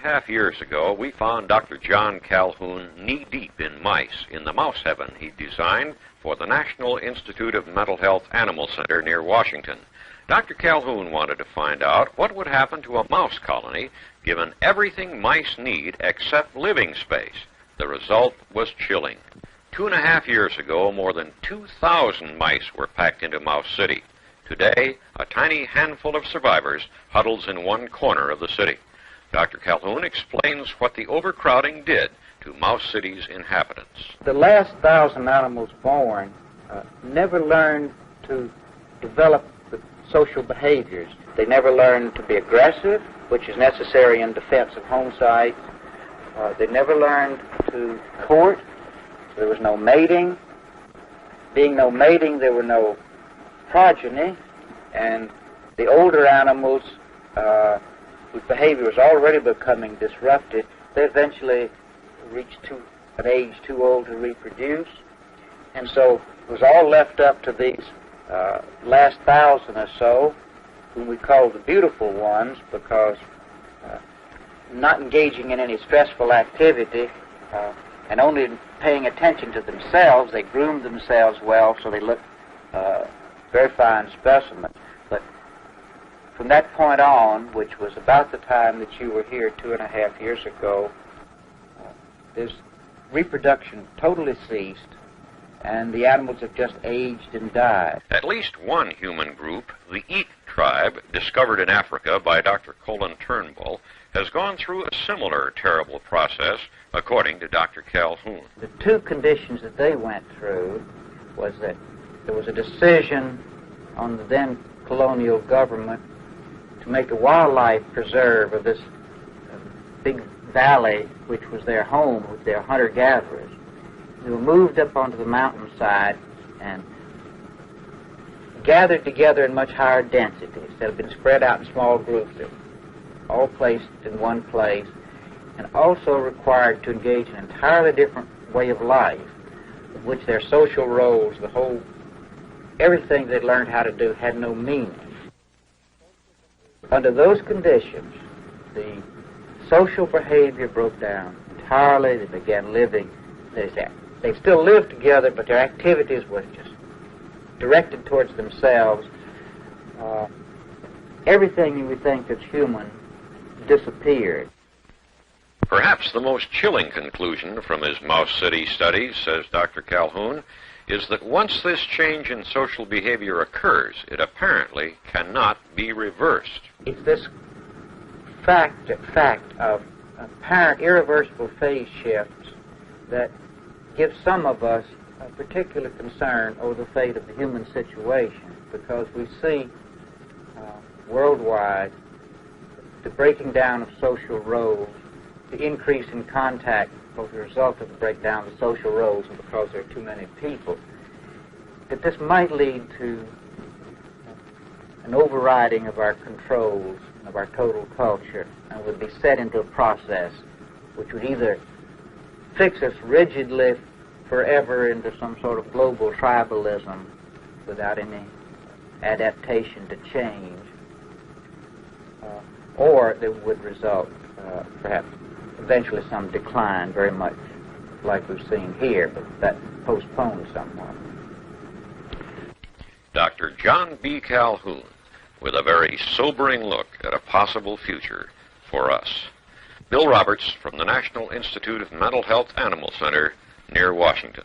2.5 years ago, we found Dr. Johnem Calhounem knee-deep in mice in the mouse heaven he designed for the National Institute of Mental Health Animal Center near Washington. Dr. Calhoun wanted to find out what would happen to a mouse colony given everything mice need except living space. The result was chilling. 2.5 years ago, more than 2,000 mice were packed into Mouse City. Today, a tiny handful of survivors huddles in one corner of the city. Dr. Calhoun explains what the overcrowding did to Mouse City's inhabitants. The last 1,000 animals born never learned to develop the social behaviors. They never learned to be aggressive, which is necessary in defense of home sites. They never learned to court. There was no mating. Being no mating, there were no progeny, and the older animals whose behavior was already becoming disrupted, they eventually reached an age too old to reproduce, and so it was all left up to these last 1,000 or so, whom we call the beautiful ones, because not engaging in any stressful activity and only paying attention to themselves, they groomed themselves well so they looked very fine specimens. But from that point on, which was about the time that you were here 2.5 years ago, this reproduction totally ceased, and the animals have just aged and died. At least one human group, the Eek tribe, discovered in Africa by Dr. Colin Turnbull, has gone through a similar terrible process, according to Dr. Calhoun. The two conditions that they went through was that there was a decision on the then colonial government to make a wildlife preserve of this big valley, which was their home with their hunter-gatherers. They were moved up onto the mountainside and gathered together in much higher density. Instead of being spread out in small groups, they were all placed in one place, and also required to engage in an entirely different way of life, of which their social roles, everything they'd learned how to do had no meaning. Under those conditions, the social behavior broke down entirely. They began living. They still lived together, but their activities were just directed towards themselves. Everything you would think that's human disappeared. Perhaps the most chilling conclusion from his Mouse City studies, says Dr. Calhoun, is that once this change in social behavior occurs, it apparently cannot be reversed. It's this fact of apparent irreversible phase shifts that gives some of us a particular concern over the fate of the human situation, because we see worldwide the breaking down of social roles, the increase in contact both as a result of the breakdown of the social roles and because there are too many people, that this might lead to an overriding of our controls, of our total culture, and would be set into a process which would either fix us rigidly forever into some sort of global tribalism without any adaptation to change, or there would result perhaps eventually some decline, very much like we've seen here, but that postponed somewhat. Dr. John B. Calhoun, with a very sobering look at a possible future for us. Bill Roberts from the National Institute of Mental Health Animal Center near Washington.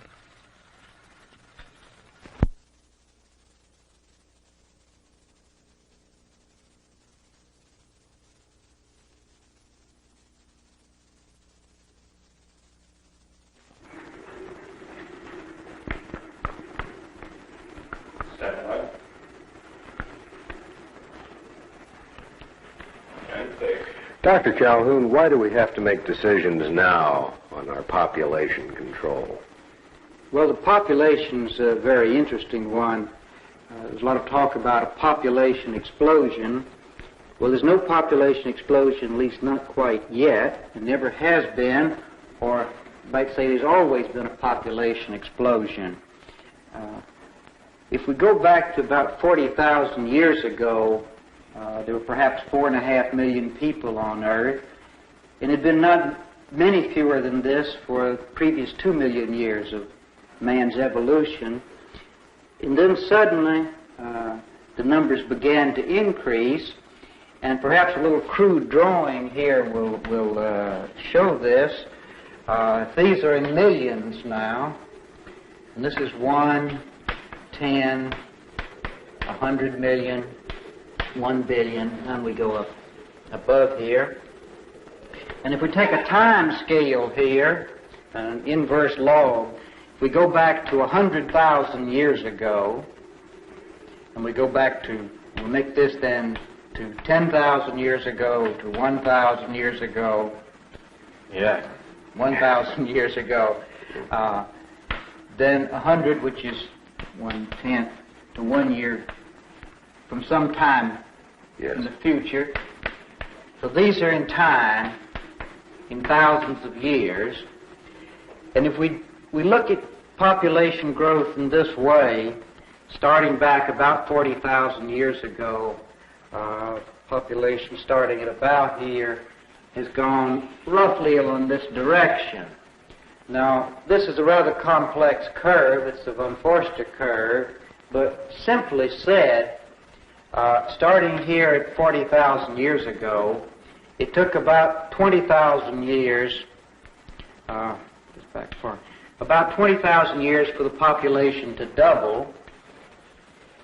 Dr. Calhoun, why do we have to make decisions now on our population control? Well, the population's a very interesting one. There's a lot of talk about a population explosion. Well, there's no population explosion, at least not quite yet, and never has been, or I might say there's always been a population explosion. If we go back to about 40,000 years ago, there were perhaps 4.5 million people on Earth, And it had been not many fewer than this for the previous 2 million years of man's evolution. And then suddenly the numbers began to increase, and perhaps a little crude drawing here will show this. These are in millions now, and this is 1, 10, 100 million, 1 billion, and we go up above here. And if we take a time scale here, an inverse log, if we go back to 100,000 years ago, and we go back to, we'll make this then to 10,000 years ago, to 1,000 years ago, 1,000 years ago, then 100, which is 1/10 to 1 year from some time in the future. So these are in time, in thousands of years. And if we look at population growth in this way, starting back about 40,000 years ago, population starting at about here has gone roughly along this direction. Now, this is a rather complex curve. It's a von Forster curve, but simply said, starting here at 40,000 years ago, it took about 20,000 years, about 20,000 years for the population to double.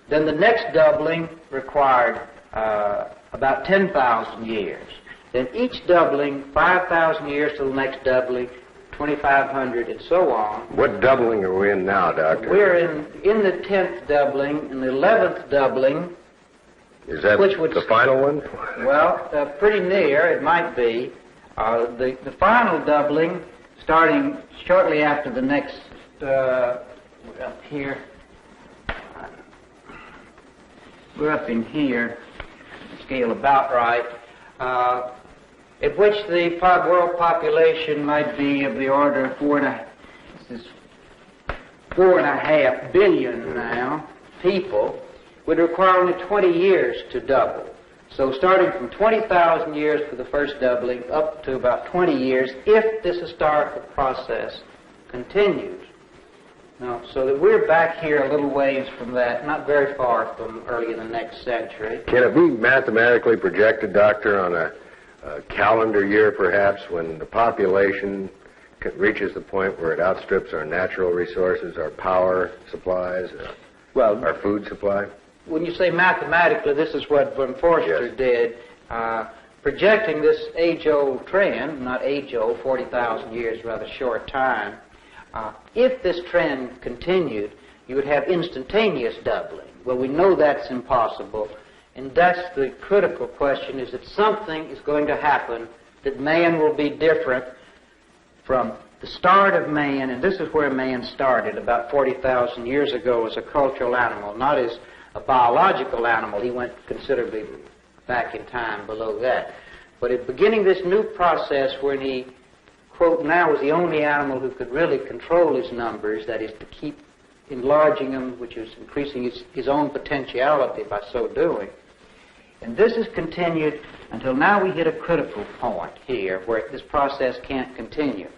Then the next doubling required about 10,000 years. Then each doubling, 5,000 years to the next doubling, 2,500, and so on. What doubling are we in now, Doctor? We're in the 10th doubling, in the 11th doubling. Is that the final one? Well, pretty near, it might be. The final doubling, starting shortly after the next, up here, we're up in here, scale about right, at which the world population might be of the order of 4.5 billion now people, would require only 20 years to double. So starting from 20,000 years for the first doubling up to about 20 years if this historical process continues. Now, so that we're back here a little ways from that, not very far from early in the next century. Can it be mathematically projected, Doctor, on a calendar year perhaps, when the population reaches the point where it outstrips our natural resources, our power supplies, our food supply? When you say mathematically, this is what von Forster did, projecting this age-old trend, not age-old, 40,000 years, rather short time. If this trend continued, you would have instantaneous doubling. Well, we know that's impossible, and that's the critical question, is that something is going to happen, that man will be different from the start of man, and this is where man started about 40,000 years ago as a cultural animal, not as a biological animal. He went considerably back in time below that. But at beginning this new process when he, quote, now was the only animal who could really control his numbers, that is to keep enlarging them, which is increasing his own potentiality by so doing. And this has continued until now we hit a critical point here where this process can't continue.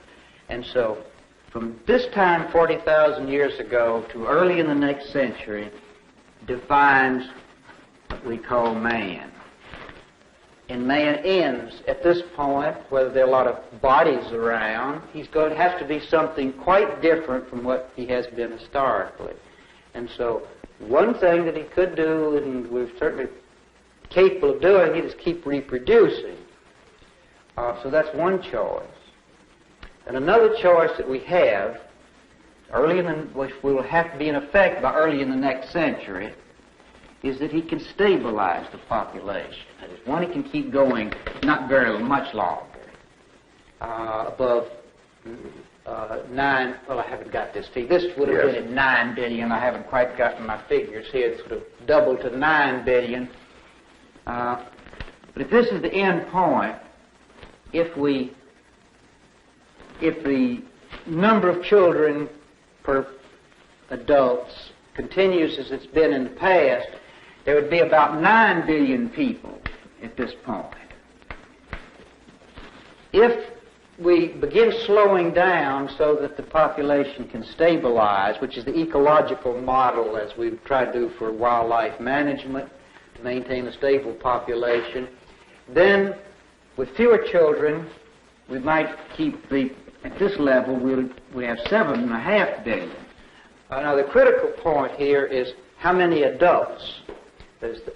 And so from this time, 40,000 years ago, to early in the next century, defines what we call man. And man ends at this point, whether there are a lot of bodies around, he's going to have to be something quite different from what he has been historically. And so one thing that he could do, and we're certainly capable of doing it, is keep reproducing. So that's one choice. And another choice that we have, which will have to be in effect by early in the next century, is that he can stabilize the population. That is, one, he can keep going not very much longer, above 9, well, I haven't got this figure. This would have been at 9 billion. I haven't quite gotten my figures here. It's sort of doubled to 9 billion. But if this is the end point, if the number of children per adults continues as it's been in the past, there would be about 9 billion people at this point. if we begin slowing down so that the population can stabilize, which is the ecological model as we've tried to do for wildlife management, to maintain a stable population, then with fewer children, we might keep at this level, we have 7.5 billion. Now the critical point here is how many adults.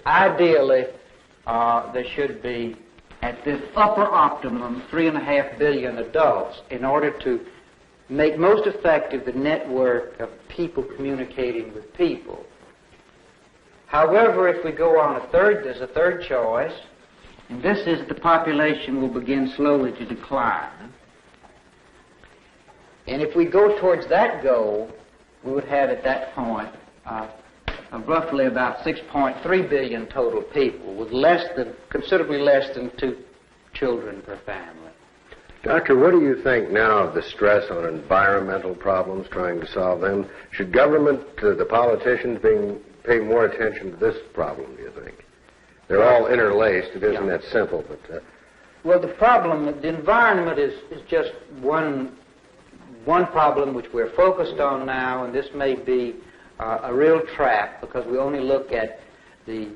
Ideally, there should be, at this upper optimum, 3.5 billion adults in order to make most effective the network of people communicating with people. However, if we go on there's a third choice, and this is the population will begin slowly to decline. And if we go towards that goal, we would have at that point roughly about 6.3 billion total people, with considerably less than 2 children per family. Doctor, what do you think now of the stress on environmental problems, trying to solve them? Should government, the politicians, pay more attention to this problem, do you think? They're all interlaced. It isn't that simple, but... Well, the environment is just one problem which we're focused on now, and this may be a real trap because we only look at the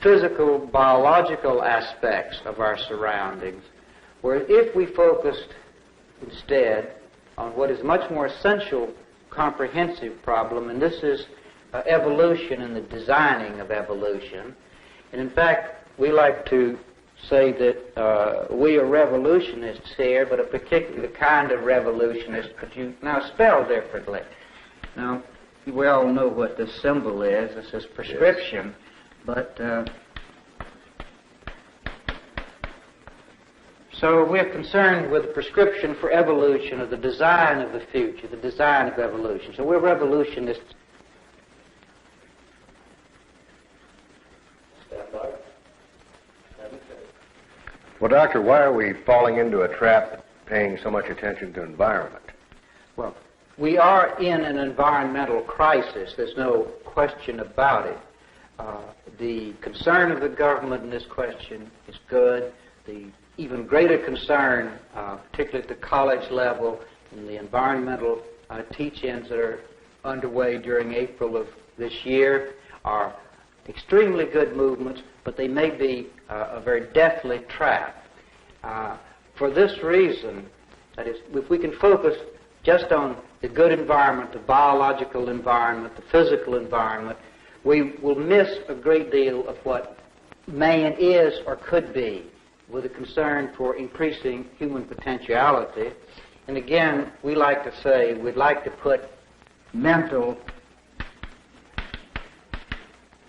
physical, biological aspects of our surroundings, whereas if we focused instead on what is much more essential, comprehensive problem, and this is evolution and the designing of evolution. And in fact, we like to say that we are revolutionists here, but a particular kind of revolutionist, but you now spell differently. Now, we all know what this symbol is. This is prescription, but so we're concerned with the prescription for evolution, of the design of the future, the design of evolution. So we're revolutionists. Well, Doctor, why are we falling into a trap paying so much attention to environment? Well, we are in an environmental crisis. There's no question about it. The concern of the government in this question is good. The even greater concern, particularly at the college level, in the environmental teach-ins that are underway during April of this year, are extremely good movements, but they may be a very deathly trap. For this reason, that is, if we can focus just on the good environment, the biological environment, the physical environment, we will miss a great deal of what man is or could be, with a concern for increasing human potentiality. And again, we like to say we'd like to put mental,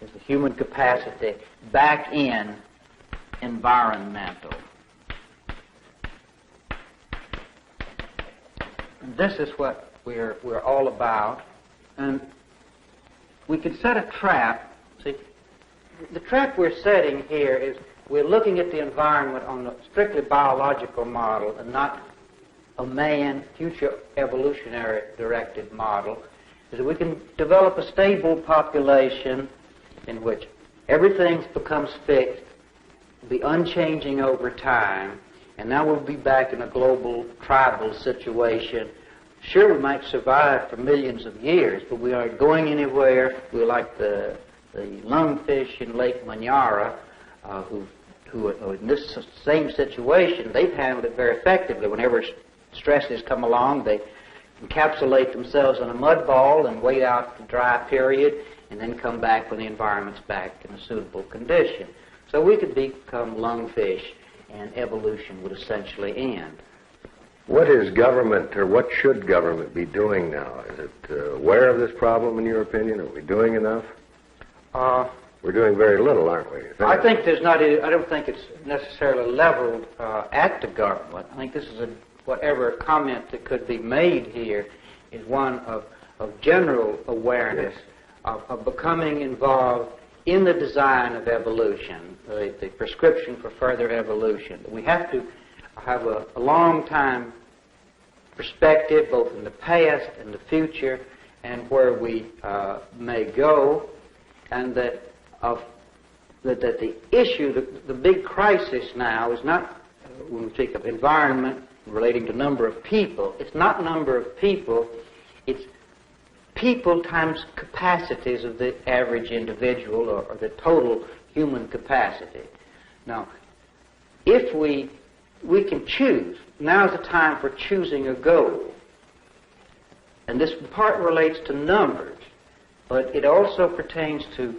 as the human capacity, back in environmental. And this is what we're all about. And we can set a trap. See, the trap we're setting here is we're looking at the environment on a strictly biological model and not a man, future evolutionary directed model, is that we can develop a stable population in which everything becomes fixed, be unchanging over time, and now we'll be back in a global tribal situation. Sure, we might survive for millions of years, but we aren't going anywhere. We're like the lungfish in Lake Manyara, who are in this same situation. They've handled it very effectively. Whenever stresses come along, they encapsulate themselves in a mud ball and wait out the dry period, and then come back when the environment's back in a suitable condition. So we could become lungfish, and evolution would essentially end. What is government, or what should government be doing now? Is it aware of this problem, in your opinion? Are we doing enough? We're doing very little, aren't we? I think there's not. I don't think it's necessarily leveled at the government. I think this is whatever comment that could be made here is one of general awareness of becoming involved in the design of evolution, the prescription for further evolution. We have to have a long time perspective, both in the past and the future, and where we may go, and that the issue, the big crisis now is not when we speak of environment relating to number of people, it's not number of people, it's people times capacities of the average individual or the total human capacity. Now, if we can choose, now's the time for choosing a goal. And this part relates to numbers, but it also pertains to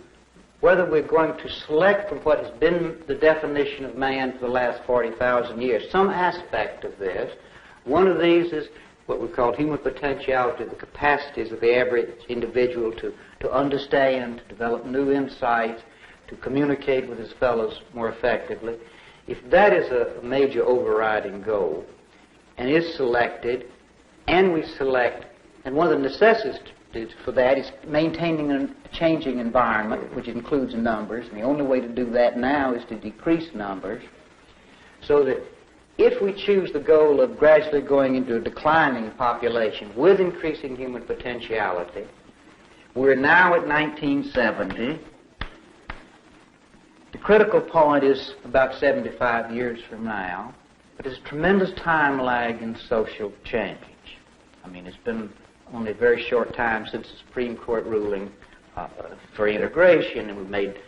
whether we're going to select from what has been the definition of man for the last 40,000 years, some aspect of this. One of these is what we call human potentiality, the capacities of the average individual to understand, to develop new insights, to communicate with his fellows more effectively. If that is a major overriding goal and is selected, and we select, and one of the necessities for that is maintaining a changing environment, which includes numbers, and the only way to do that now is to decrease numbers, so that if we choose the goal of gradually going into a declining population with increasing human potentiality, we're now at 1970. The critical point is about 75 years from now, but there's a tremendous time lag in social change. I mean, it's been only a very short time since the Supreme Court ruling for integration, and we've made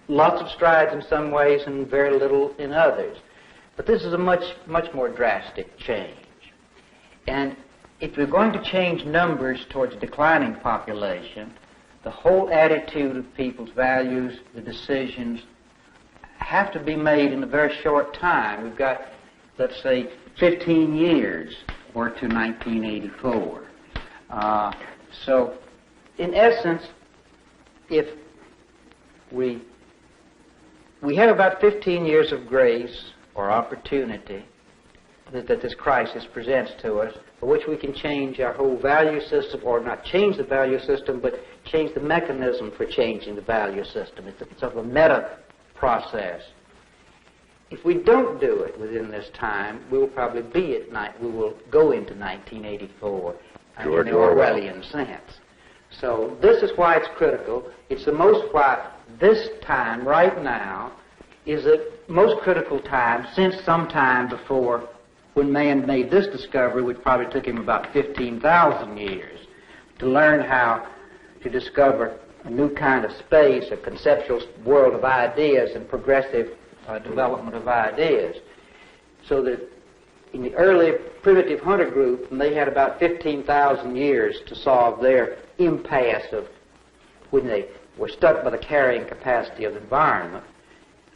lots of strides in some ways and very little in others. But this is a much more drastic change. And if we're going to change numbers towards a declining population, the whole attitude of people's values, the decisions, have to be made in a very short time. We've got, let's say, 15 years or to 1984. So, in essence, if we have about 15 years of grace or opportunity that this crisis presents to us, for which we can change our whole value system, or not change the value system, but change the mechanism for changing the value system. It's sort of a meta process. If we don't do it within this time, we will probably we will go into 1984 in the Orwellian sense. So this is why it's critical. It's the most why this time, right now, is the most critical time since some time before when man made this discovery, which probably took him about 15,000 years, to learn how to discover a new kind of space, a conceptual world of ideas and progressive development of ideas. So that in the early primitive hunter group, they had about 15,000 years to solve their impasse of when they were stuck by the carrying capacity of the environment,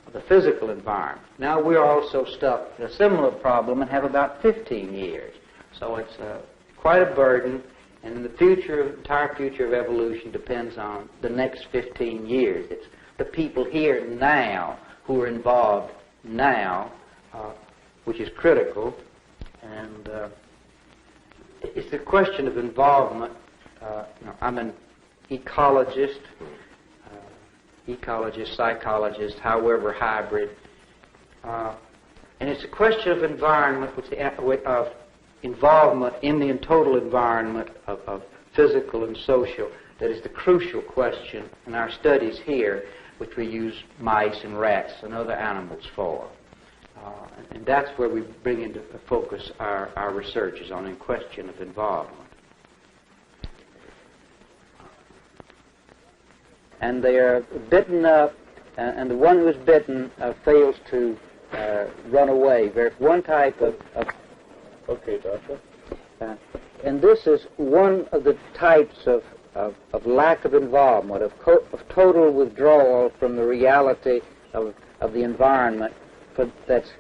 of the physical environment. Now we're also stuck in a similar problem and have about 15 years. So it's quite a burden, and the future, entire future of evolution depends on the next 15 years. It's the people here now who are involved now, which is critical, and it's the question of involvement. I'm an ecologist, psychologist, however hybrid, and it's a question of environment, of involvement in the total environment of physical and social that is the crucial question in our studies here, which we use mice and rats and other animals for. And that's where we bring into focus our research, is on the question of involvement. And they are bitten up, and the one who is bitten fails to run away. There's one type of Okay, Doctor. and this is one of the types of lack of involvement, of total withdrawal from the reality of the environment that's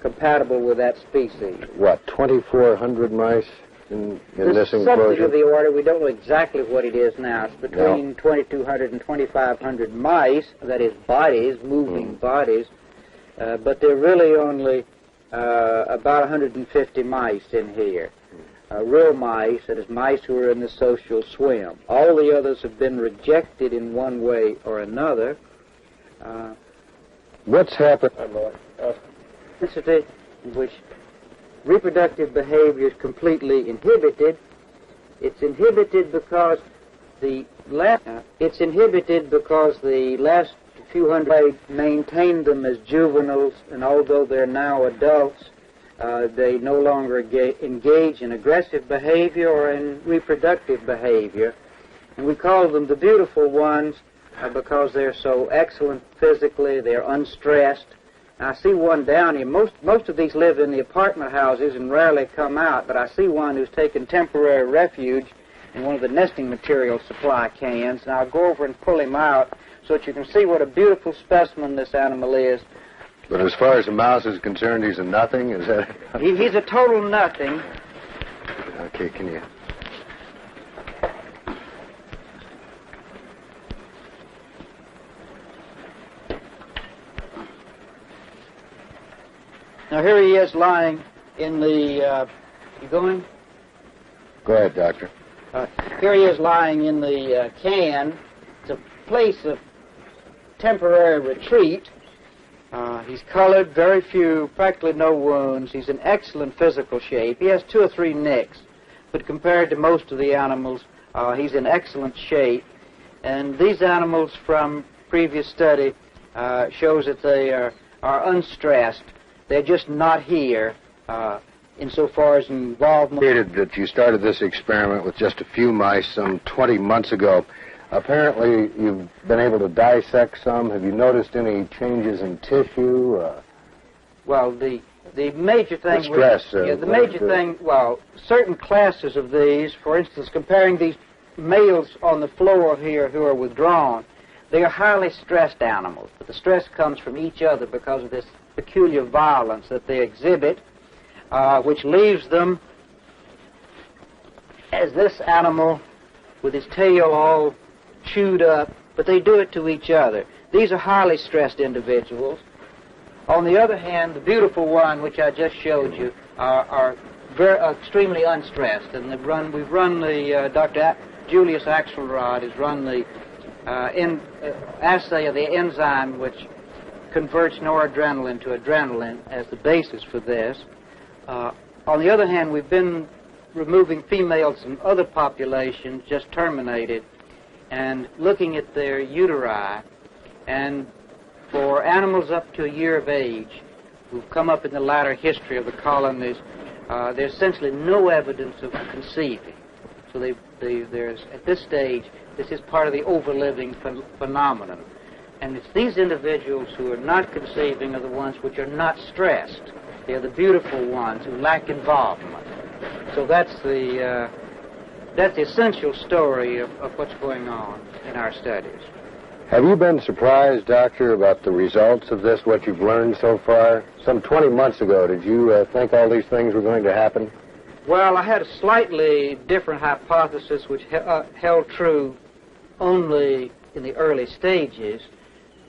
compatible with that species. What, 2,400 mice in this enclosure? Something of the order. We don't know exactly what it is now. It's between 2,200 and 2,500 mice, that is bodies, moving bodies, but they're really only about 150 mice in here. Real mice, that is mice who are in the social swim. All the others have been rejected in one way or another. What's happened? In which reproductive behavior is completely inhibited. It's inhibited because the last a few hundred maintained them as juveniles, and although they're now adults, they no longer engage in aggressive behavior or in reproductive behavior. And we call them the beautiful ones because they're so excellent physically, they're unstressed. Now, I see one down here. Most of these live in the apartment houses and rarely come out, but I see one who's taken temporary refuge in one of the nesting material supply cans, and I'll go over and pull him out so that you can see what a beautiful specimen this animal is. But as far as the mouse is concerned, he's a nothing? Is that... He's a total nothing. Okay, can you... Now, here he is lying in the... you going? Go ahead, Doctor. Here he is lying in the can. It's a place of temporary retreat. He's colored, very few, practically no wounds. He's in excellent physical shape. He has 2 or 3 nicks, but compared to most of the animals, he's in excellent shape. And these animals, from previous study, shows that they are unstressed. They're just not here insofar as involvement. That you started this experiment with just a few mice some 20 months ago. Apparently, you've been able to dissect some. Have you noticed any changes in tissue? Well, the major thing... The stress. The major thing, well, certain classes of these, for instance, comparing these males on the floor here who are withdrawn, they are highly stressed animals, but the stress comes from each other because of this peculiar violence that they exhibit, which leaves them as this animal with his tail all chewed up, but they do it to each other. These are highly stressed individuals. On the other hand, the beautiful one, which I just showed you, are very extremely unstressed, and we've run the Dr. Julius Axelrod has run the assay of the enzyme which converts noradrenaline to adrenaline as the basis for this. On the other hand, we've been removing females from other populations just terminated and looking at their uteri. And for animals up to a year of age who've come up in the latter history of the colonies, there's essentially no evidence of conceiving. So there's, at this stage, this is part of the overliving phenomenon. And it's these individuals who are not conceiving are the ones which are not stressed. They're the beautiful ones who lack involvement. So that's the essential story of what's going on in our studies. Have you been surprised, Doctor, about the results of this, what you've learned so far? Some 20 months ago, did you think all these things were going to happen? Well, I had a slightly different hypothesis which held true only in the early stages,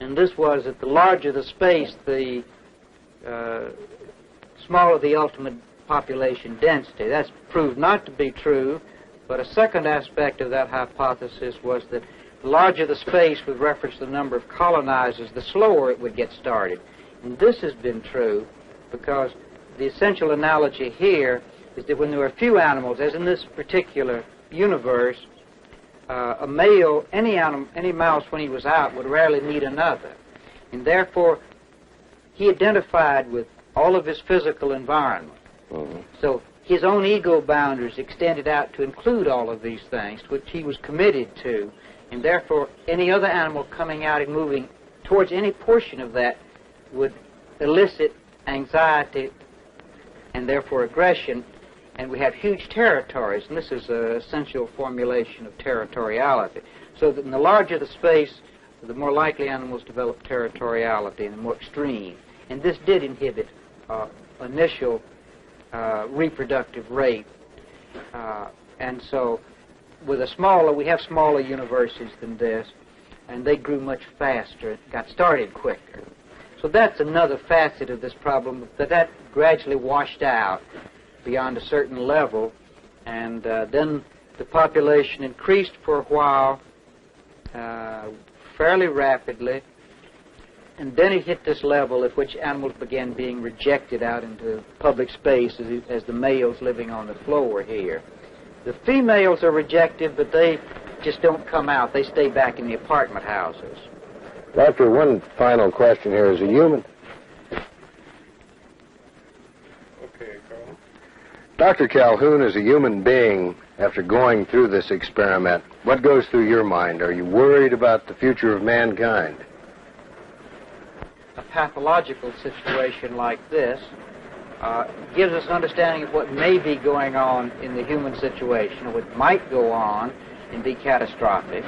and this was that the larger the space, the smaller the ultimate population density. That's proved not to be true, but a second aspect of that hypothesis was that the larger the space with reference to the number of colonizers, the slower it would get started. And this has been true because the essential analogy here is that when there are few animals, as in this particular universe, a male, any mouse when he was out would rarely meet another. And therefore, he identified with all of his physical environment. Mm-hmm. So his own ego boundaries extended out to include all of these things, which he was committed to. And therefore, any other animal coming out and moving towards any portion of that would elicit anxiety and therefore aggression. And we have huge territories, and this is an essential formulation of territoriality. So that in the larger the space, the more likely animals develop territoriality and the more extreme. And this did inhibit initial reproductive rate. And so with we have smaller universes than this, and they grew much faster, got started quicker. So that's another facet of this problem, but that gradually washed out beyond a certain level, and then the population increased for a while fairly rapidly, and then it hit this level at which animals began being rejected out into public space as the males living on the floor here. The females are rejected, but they just don't come out. They stay back in the apartment houses. Doctor, one final question here. As a human... Okay, Carl. Dr. Calhoun, as a human being, after going through this experiment, what goes through your mind? Are you worried about the future of mankind? A pathological situation like this gives us an understanding of what may be going on in the human situation, or what might go on and be catastrophic.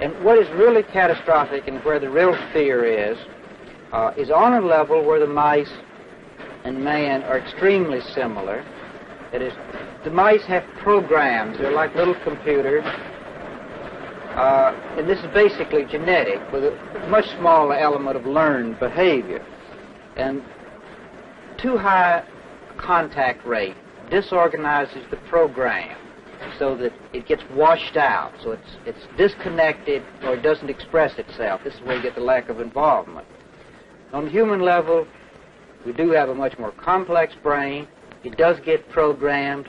And what is really catastrophic and where the real fear is on a level where the mice and man are extremely similar. That is, the mice have programs. They're like little computers. And this is basically genetic, with a much smaller element of learned behavior. And too high contact rate disorganizes the program so that it gets washed out, so it's disconnected or it doesn't express itself. This is where you get the lack of involvement. On the human level, we do have a much more complex brain. It does get programmed,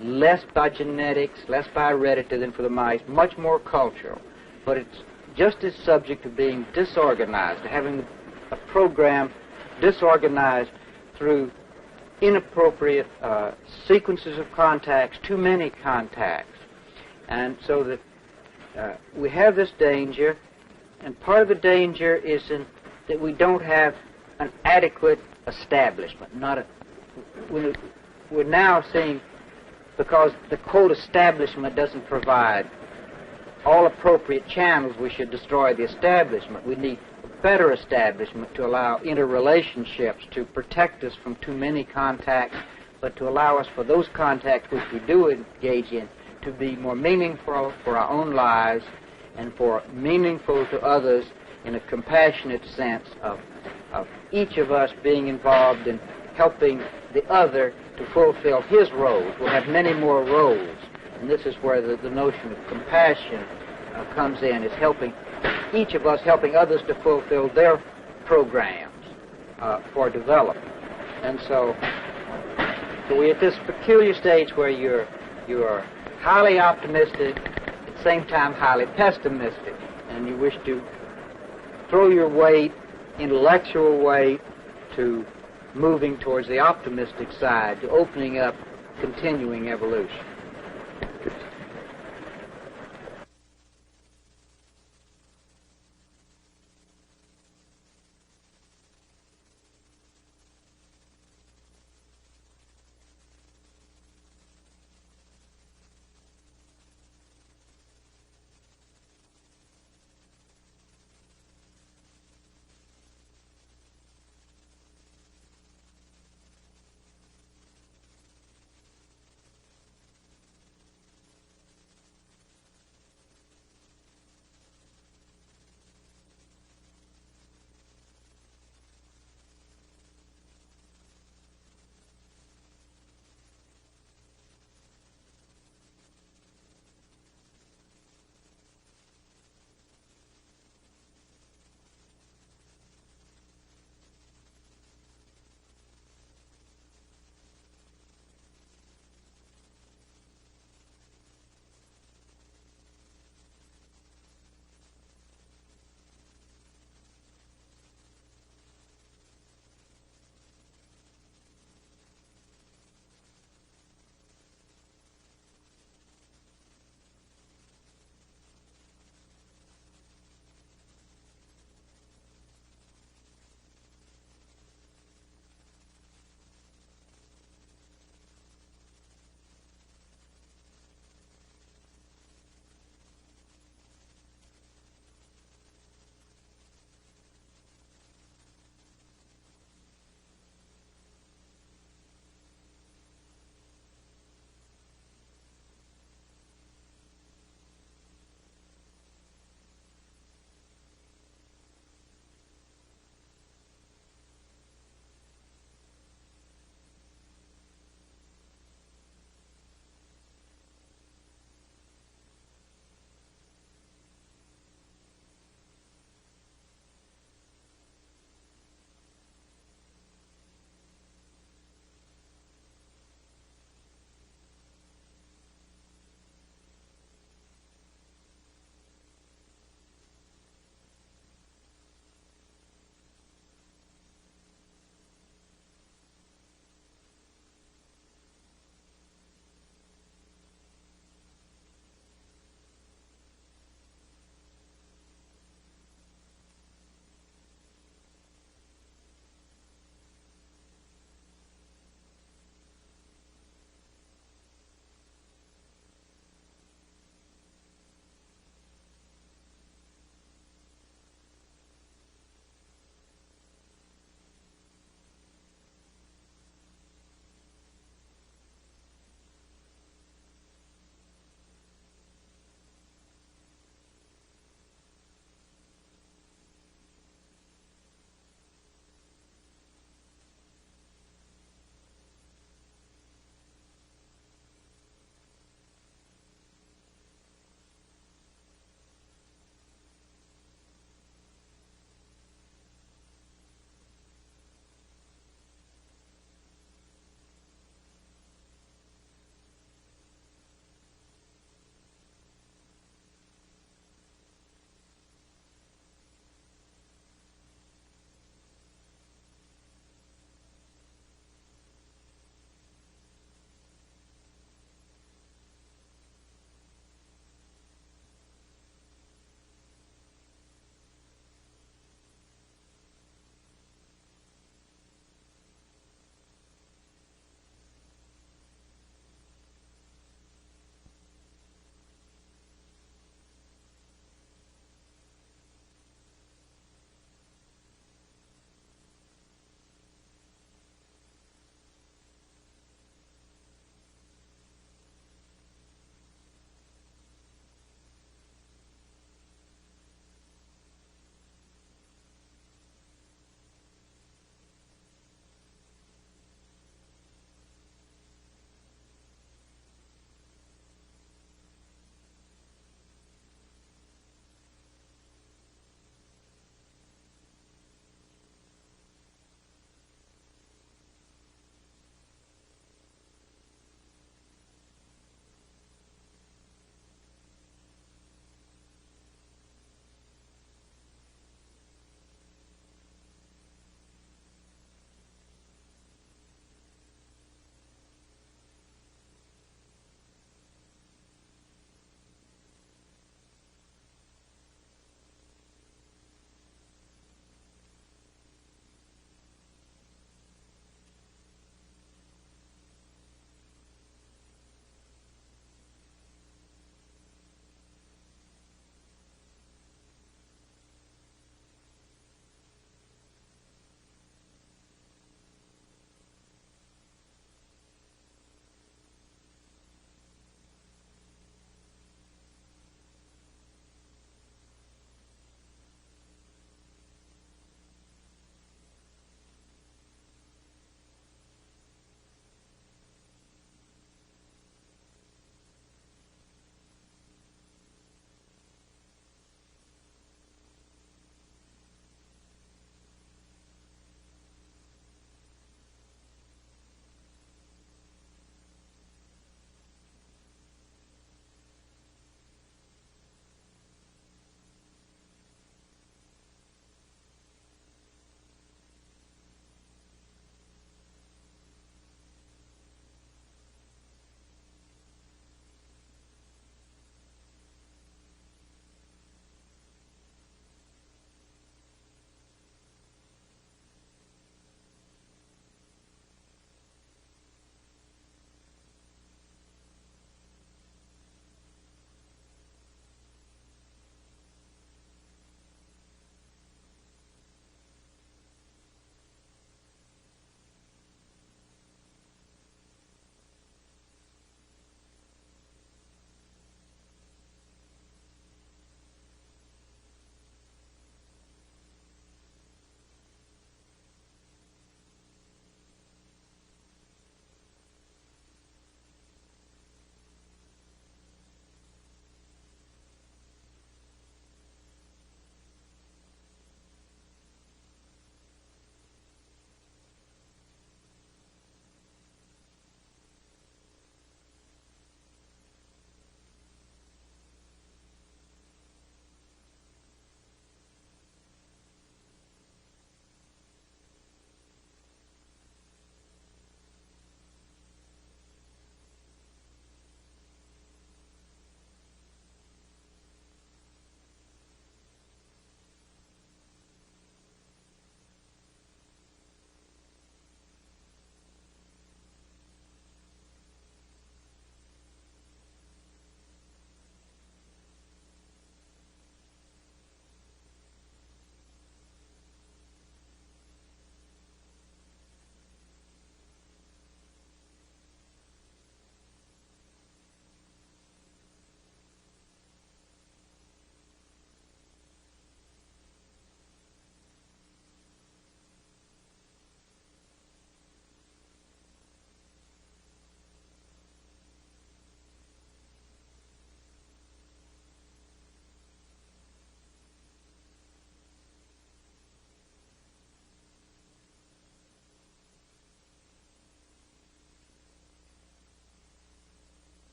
less by genetics, less by heredity than for the mice, much more cultural. But it's just as subject to being disorganized, to having a program disorganized through inappropriate sequences of contacts, too many contacts. And so that we have this danger, and part of the danger is that we don't have an adequate establishment. We're now seeing, because the quote establishment doesn't provide all appropriate channels, we should destroy the establishment. We need a better establishment to allow interrelationships to protect us from too many contacts, but to allow us for those contacts which we do engage in to be more meaningful for our own lives and for meaningful to others in a compassionate sense of each of us being involved in helping the other to fulfill his roles. We'll have many more roles, and this is where the notion of compassion comes in, is helping each of us, helping others to fulfill their programs for development. And so we're at this peculiar stage where you're highly optimistic, at the same time highly pessimistic, and you wish to throw your weight, intellectual weight, to moving towards the optimistic side, to opening up continuing evolution.